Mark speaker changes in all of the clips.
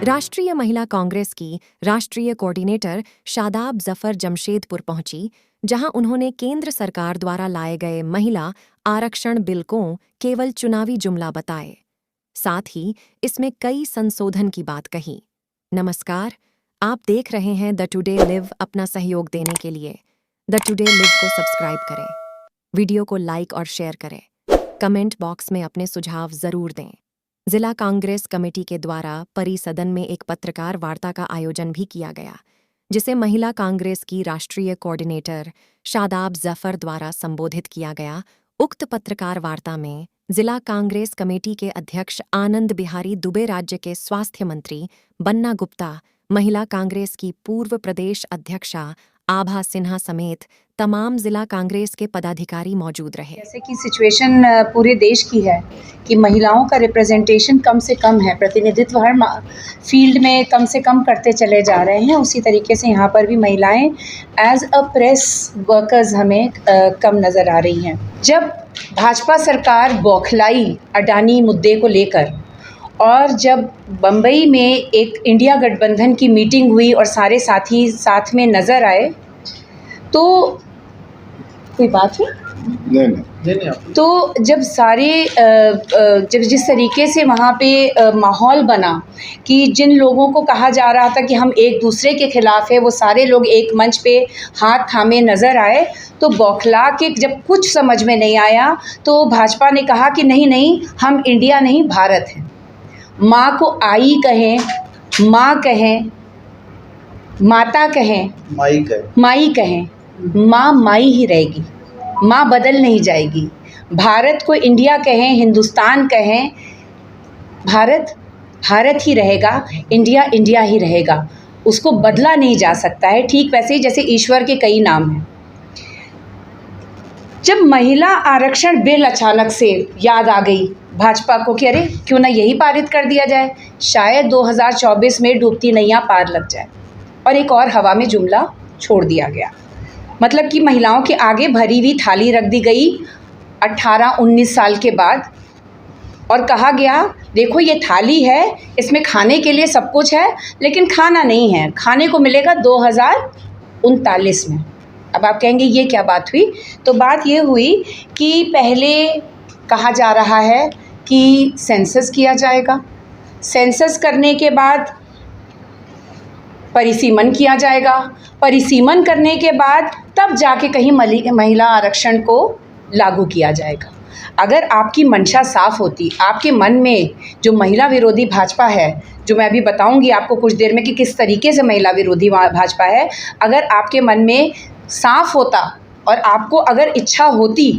Speaker 1: राष्ट्रीय महिला कांग्रेस की राष्ट्रीय कोऑर्डिनेटर शादाब जफर जमशेदपुर पहुंची, जहां उन्होंने केंद्र सरकार द्वारा लाए गए महिला आरक्षण बिल को केवल चुनावी जुमला बताए। साथ ही इसमें कई संशोधन की बात कही। नमस्कार, आप देख रहे हैं द टुडे लिव। अपना सहयोग देने के लिए द टुडे लिव को सब्सक्राइब करें, वीडियो को लाइक और शेयर करें, कमेंट बॉक्स में अपने सुझाव जरूर दें। जिला कांग्रेस कमेटी के द्वारा परिसदन में एक पत्रकार वार्ता का आयोजन भी किया गया, जिसे महिला कांग्रेस की राष्ट्रीय कोऑर्डिनेटर शादाब जफर द्वारा संबोधित किया गया। उक्त पत्रकार वार्ता में जिला कांग्रेस कमेटी के अध्यक्ष आनंद बिहारी दुबे, राज्य के स्वास्थ्य मंत्री बन्ना गुप्ता, महिला कांग्रेस की पूर्व प्रदेश अध्यक्षा आभा सिन्हा समेत तमाम जिला कांग्रेस के पदाधिकारी मौजूद रहे।
Speaker 2: जैसे कि सिचुएशन पूरे देश की है कि महिलाओं का रिप्रेजेंटेशन कम से कम है, प्रतिनिधित्व हर फील्ड में कम से कम करते चले जा रहे हैं, उसी तरीके से यहाँ पर भी महिलाएं एज अ प्रेस वर्कर्स हमें कम नज़र आ रही हैं। जब भाजपा सरकार बौखलाई अडानी मुद्दे को लेकर, और जब बम्बई में एक इंडिया गठबंधन की मीटिंग हुई और सारे साथी साथ में नज़र आए, तो कोई बात है नहीं। तो जब सारे जब जिस तरीके से वहाँ पे माहौल बना कि जिन लोगों को कहा जा रहा था कि हम एक दूसरे के ख़िलाफ़ है, वो सारे लोग एक मंच पे हाथ थामे नज़र आए, तो बौखला के जब कुछ समझ में नहीं आया तो भाजपा ने कहा कि नहीं नहीं, हम इंडिया नहीं भारत हैं। माँ को आई कहें, माँ कहें, माता कहें, माई कहें, माँ माई ही रहेगी, माँ बदल नहीं जाएगी। भारत को इंडिया कहें, हिंदुस्तान कहें, भारत भारत ही रहेगा, इंडिया इंडिया ही रहेगा, उसको बदला नहीं जा सकता है। ठीक वैसे ही जैसे ईश्वर के कई नाम हैं। जब महिला आरक्षण बिल अचानक से याद आ गई भाजपा को कि अरे क्यों ना यही पारित कर दिया जाए, शायद 2024 में डूबती नैया पार लग जाए, और एक और हवा में जुमला छोड़ दिया गया। मतलब कि महिलाओं के आगे भरी हुई थाली रख दी गई 18-19 साल के बाद, और कहा गया देखो ये थाली है, इसमें खाने के लिए सब कुछ है, लेकिन खाना नहीं है, खाने को मिलेगा 2039 में। अब आप कहेंगे ये क्या बात हुई? तो बात ये हुई कि पहले कहा जा रहा है कि सेंसस किया जाएगा, सेंसस करने के बाद परिसीमन किया जाएगा, परिसीमन करने के बाद तब जाके कहीं महिला आरक्षण को लागू किया जाएगा। अगर आपकी मंशा साफ होती, आपके मन में जो महिला विरोधी भाजपा है, जो मैं अभी बताऊंगी आपको कुछ देर में कि किस तरीके से महिला विरोधी भाजपा है, अगर आपके मन में साफ होता और आपको अगर इच्छा होती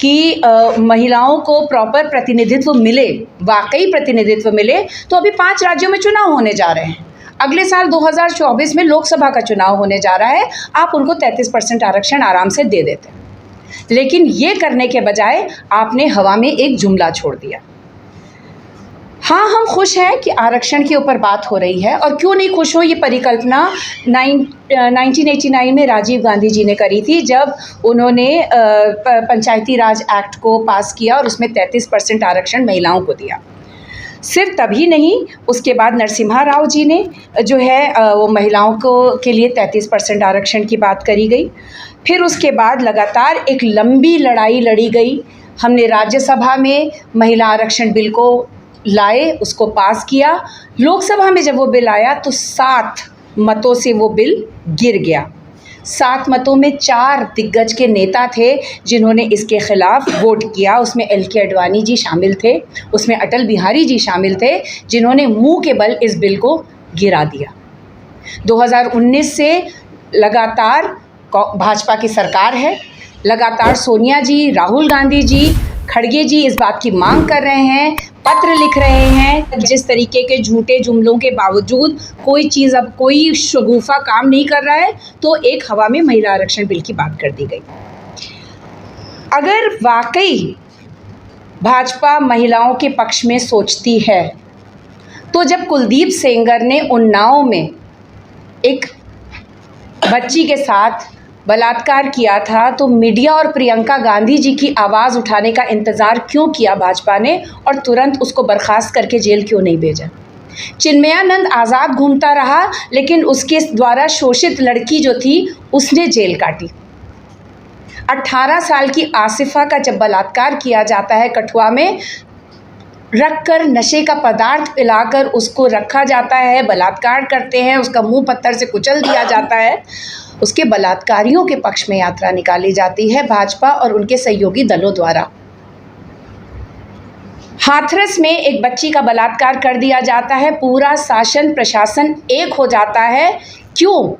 Speaker 2: कि महिलाओं को प्रॉपर प्रतिनिधित्व मिले, वाकई प्रतिनिधित्व मिले, तो अभी 5 राज्यों में चुनाव होने जा रहे हैं। अगले साल 2024 में लोकसभा का चुनाव होने जा रहा है, आप उनको 33% आरक्षण आराम से दे देते। लेकिन ये करने के बजाय आपने हवा में एक जुमला छोड़ दिया। हाँ, हम खुश हैं कि आरक्षण के ऊपर बात हो रही है, और क्यों नहीं खुश हो, ये परिकल्पना 1989 में राजीव गांधी जी ने करी थी, जब उन्होंने पंचायती राज एक्ट को पास किया और उसमें 33% आरक्षण महिलाओं को दिया। सिर्फ तभी नहीं, उसके बाद नरसिम्हा राव जी ने जो है वो महिलाओं को के लिए 33% आरक्षण की बात करी गई। फिर उसके बाद लगातार एक लंबी लड़ाई लड़ी गई। हमने राज्यसभा में महिला आरक्षण बिल को लाए, उसको पास किया। लोकसभा में जब वो बिल आया तो 7 मतों से वो बिल गिर गया। 7 मतों में 4 दिग्गज के नेता थे जिन्होंने इसके खिलाफ वोट किया। उसमें LK आडवाणी जी शामिल थे, उसमें अटल बिहारी जी शामिल थे, जिन्होंने मुंह के बल इस बिल को गिरा दिया। 2019 से लगातार भाजपा की सरकार है, लगातार सोनिया जी, राहुल गांधी जी, खड़गे जी इस बात की मांग कर रहे हैं, पत्र लिख रहे हैं। जिस तरीके के झूठे जुमलों के बावजूद कोई चीज़, अब कोई शगुफा काम नहीं कर रहा है, तो एक हवा में महिला आरक्षण बिल की बात कर दी गई। अगर वाकई भाजपा महिलाओं के पक्ष में सोचती है, तो जब कुलदीप सेंगर ने उन्नाव में एक बच्ची के साथ बलात्कार किया था, तो मीडिया और प्रियंका गांधी जी की आवाज़ उठाने का इंतज़ार क्यों किया भाजपा ने, और तुरंत उसको बर्खास्त करके जेल क्यों नहीं भेजा? चिन्मयानंद आज़ाद घूमता रहा, लेकिन उसके द्वारा शोषित लड़की जो थी उसने जेल काटी। 18 साल की आसिफा का जब बलात्कार किया जाता है कठुआ में, रखकर नशे का पदार्थ पिलाकर उसको रखा जाता है, बलात्कार करते हैं, उसका मुंह पत्थर से कुचल दिया जाता है। उसके बलात्कारियों के पक्ष में यात्रा निकाली जाती है भाजपा और उनके सहयोगी दलों द्वारा। हाथरस में एक बच्ची का बलात्कार कर दिया जाता है, पूरा शासन प्रशासन एक हो जाता है। क्यों?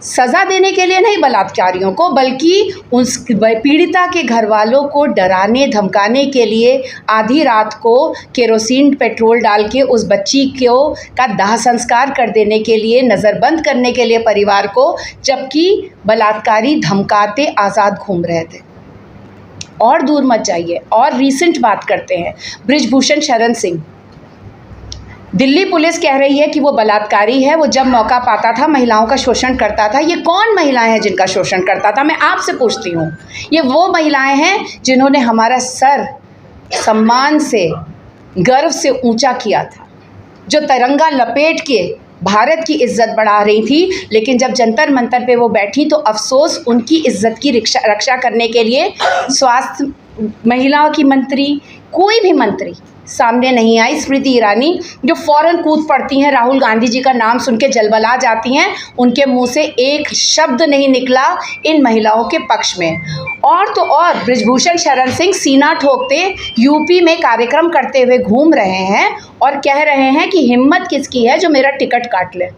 Speaker 2: सज़ा देने के लिए नहीं बलात्कारियों को, बल्कि उस पीड़िता के घर वालों को डराने धमकाने के लिए आधी रात को केरोसिन पेट्रोल डाल के उस बच्ची को का दाह संस्कार कर देने के लिए, नज़रबंद करने के लिए परिवार को, जबकि बलात्कारी धमकाते आज़ाद घूम रहे थे। और दूर मत जाइए, और रीसेंट बात करते हैं। बृजभूषण शरण सिंह, दिल्ली पुलिस कह रही है कि वो बलात्कारी है, वो जब मौका पाता था महिलाओं का शोषण करता था। ये कौन महिलाएं हैं जिनका शोषण करता था? मैं आपसे पूछती हूँ। ये वो महिलाएं हैं जिन्होंने हमारा सर सम्मान से, गर्व से ऊंचा किया था, जो तिरंगा लपेट के भारत की इज्जत बढ़ा रही थी। लेकिन जब जंतर मंतर पे वो बैठी तो अफसोस, उनकी इज्जत की रक्षा करने के लिए स्वास्थ्य, महिलाओं की मंत्री, कोई भी मंत्री सामने नहीं आई। स्मृति ईरानी जो फ़ौरन कूद पड़ती हैं, राहुल गांधी जी का नाम सुन के जलबला जाती हैं, उनके मुंह से एक शब्द नहीं निकला इन महिलाओं के पक्ष में। और तो और बृजभूषण शरण सिंह सीना ठोकते यूपी में कार्यक्रम करते हुए घूम रहे हैं और कह रहे हैं कि हिम्मत किसकी है जो मेरा टिकट काट ले।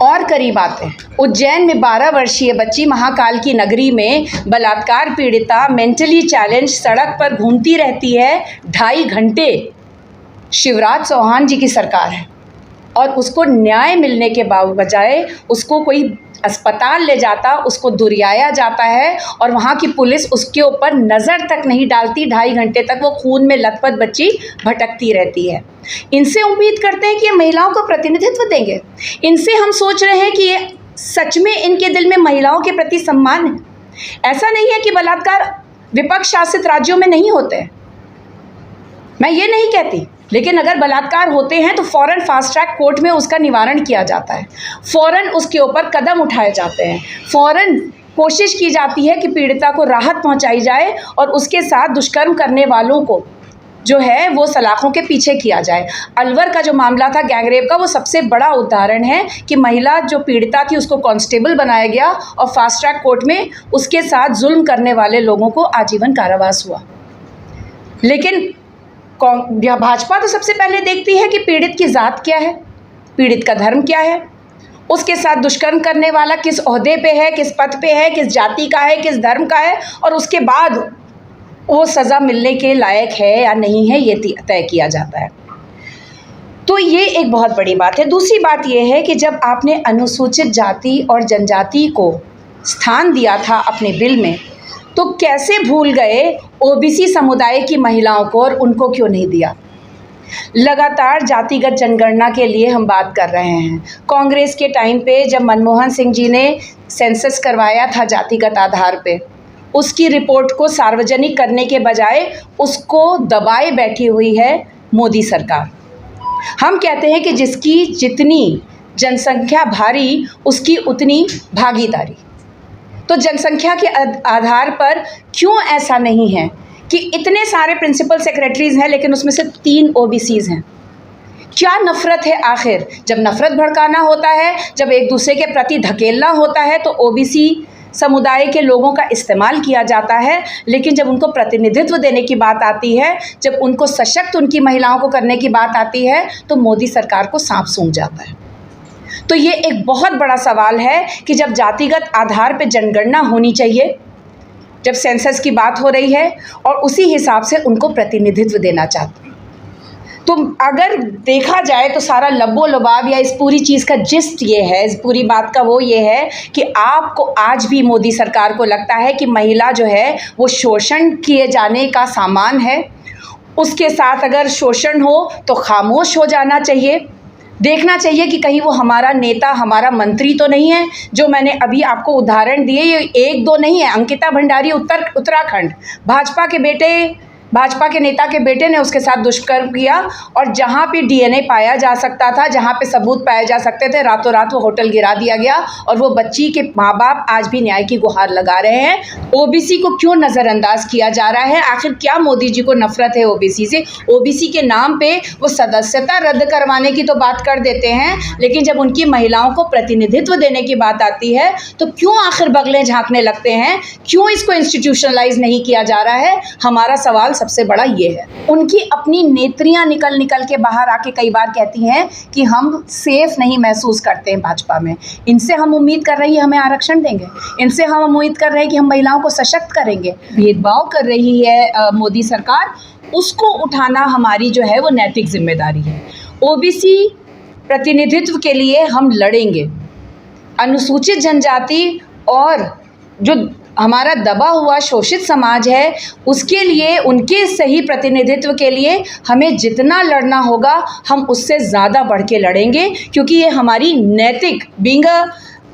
Speaker 2: और करीब आते हैं, उज्जैन में 12 वर्षीय बच्ची महाकाल की नगरी में बलात्कार पीड़िता मेंटली चैलेंज सड़क पर घूमती रहती है 2.5 घंटे। शिवराज चौहान जी की सरकार है और उसको न्याय मिलने के बजाय उसको कोई अस्पताल ले जाता, उसको दुरियाया जाता है और वहाँ की पुलिस उसके ऊपर नज़र तक नहीं डालती। 2.5 घंटे तक वो खून में लथपथ बच्ची भटकती रहती है। इनसे उम्मीद करते हैं कि ये महिलाओं को प्रतिनिधित्व देंगे। इनसे हम सोच रहे हैं कि ये सच में इनके दिल में महिलाओं के प्रति सम्मान है। ऐसा नहीं है कि बलात्कार विपक्ष शासित राज्यों में नहीं होते हैं, मैं ये नहीं कहती, लेकिन अगर बलात्कार होते हैं तो फ़ौरन फास्ट ट्रैक कोर्ट में उसका निवारण किया जाता है, फ़ौरन उसके ऊपर कदम उठाए जाते हैं, फ़ौरन कोशिश की जाती है कि पीड़िता को राहत पहुंचाई जाए और उसके साथ दुष्कर्म करने वालों को जो है वो सलाखों के पीछे किया जाए। अलवर का जो मामला था गैंगरेप का, वो सबसे बड़ा उदाहरण है कि महिला जो पीड़िता थी उसको कांस्टेबल बनाया गया और फास्ट ट्रैक कोर्ट में उसके साथ जुल्म करने वाले लोगों को आजीवन कारावास हुआ। लेकिन भाजपा तो सबसे पहले देखती है कि पीड़ित की जात क्या है, पीड़ित का धर्म क्या है, उसके साथ दुष्कर्म करने वाला किस ओहदे पे है, किस पद पे है, किस जाति का है, किस धर्म का है, और उसके बाद वो सज़ा मिलने के लायक है या नहीं है ये तय किया जाता है। तो ये एक बहुत बड़ी बात है। दूसरी बात ये है कि जब आपने अनुसूचित जाति और जनजाति को स्थान दिया था अपने बिल में, तो कैसे भूल गए ओबीसी समुदाय की महिलाओं को और उनको क्यों नहीं दिया? लगातार जातिगत जनगणना के लिए हम बात कर रहे हैं। कांग्रेस के टाइम पे जब मनमोहन सिंह जी ने सेंसस करवाया था जातिगत आधार पे, उसकी रिपोर्ट को सार्वजनिक करने के बजाय उसको दबाए बैठी हुई है मोदी सरकार। हम कहते हैं कि जिसकी जितनी जनसंख्या भारी उसकी उतनी भागीदारी। तो जनसंख्या के आधार पर क्यों ऐसा नहीं है कि इतने सारे प्रिंसिपल सेक्रेटरीज़ हैं लेकिन उसमें से 3 ओबीसीज़ हैं? क्या नफ़रत है आखिर? जब नफ़रत भड़काना होता है, जब एक दूसरे के प्रति धकेलना होता है तो ओबीसी समुदाय के लोगों का इस्तेमाल किया जाता है, लेकिन जब उनको प्रतिनिधित्व देने की बात आती है, जब उनको सशक्त उनकी महिलाओं को करने की बात आती है, तो मोदी सरकार को सांप सूंघ जाता है। तो ये एक बहुत बड़ा सवाल है कि जब जातिगत आधार पर जनगणना होनी चाहिए, जब सेंसस की बात हो रही है, और उसी हिसाब से उनको प्रतिनिधित्व देना चाहते हैं, तो अगर देखा जाए तो सारा लब्बो लबाब या इस पूरी चीज़ का जिस्ट ये है, इस पूरी बात का वो ये है कि आपको आज भी मोदी सरकार को लगता है कि महिला जो है वो शोषण किए जाने का सामान है। उसके साथ अगर शोषण हो तो खामोश हो जाना चाहिए, देखना चाहिए कि कहीं वो हमारा नेता, हमारा मंत्री तो नहीं है। जो मैंने अभी आपको उदाहरण दिए ये 1-2 नहीं है। अंकिता भंडारी उत्तराखंड, भाजपा के बेटे भाजपा के नेता के बेटे ने उसके साथ दुष्कर्म किया और जहाँ पे डीएनए पाया जा सकता था, जहाँ पे सबूत पाए जा सकते थे, रातों रात वो होटल गिरा दिया गया और वो बच्ची के माँ बाप आज भी न्याय की गुहार लगा रहे हैं। ओबीसी को क्यों नज़रअंदाज किया जा रहा है? आखिर क्या मोदी जी को नफरत है ओबीसी से? ओबीसी के नाम पे वो सदस्यता रद्द करवाने की तो बात कर देते हैं, लेकिन जब उनकी महिलाओं को प्रतिनिधित्व देने की बात आती है तो क्यों आखिर बगलें झांकने लगते हैं? क्यों इसको इंस्टीट्यूशनलाइज नहीं किया जा रहा है? हमारा सवाल सबसे बड़ा ये है। उनकी अपनी नेत्रियां निकल निकल के बाहर आके कई बार कहती हैं कि हम सेफ नहीं महसूस करते हैं भाजपा में। इनसे हम उम्मीद कर रही है हमें आरक्षण देंगे, इनसे हम उम्मीद कर रहे हैं कि हम महिलाओं को सशक्त करेंगे। भेदभाव कर रही है मोदी सरकार, उसको उठाना हमारी जो है वो नैतिक जिम्मेदारी है। ओबीसी प्रतिनिधित्व के लिए हम लड़ेंगे। अनुसूचित जनजाति और जो हमारा दबा हुआ शोषित समाज है, उसके लिए, उनके सही प्रतिनिधित्व के लिए हमें जितना लड़ना होगा हम उससे ज़्यादा बढ़ के लड़ेंगे, क्योंकि ये हमारी नैतिक, बीइंग अ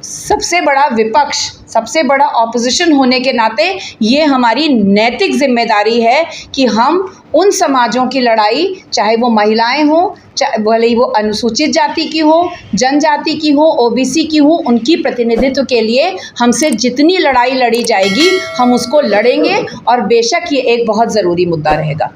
Speaker 2: सबसे बड़ा विपक्ष, सबसे बड़ा ऑपोजिशन होने के नाते ये हमारी नैतिक जिम्मेदारी है कि हम उन समाजों की लड़ाई, चाहे वो महिलाएं हों, चाहे भले ही वो अनुसूचित जाति की हो, जनजाति की हो, ओबीसी की हो, उनकी प्रतिनिधित्व के लिए हमसे जितनी लड़ाई लड़ी जाएगी हम उसको लड़ेंगे और बेशक ये एक बहुत ज़रूरी मुद्दा रहेगा।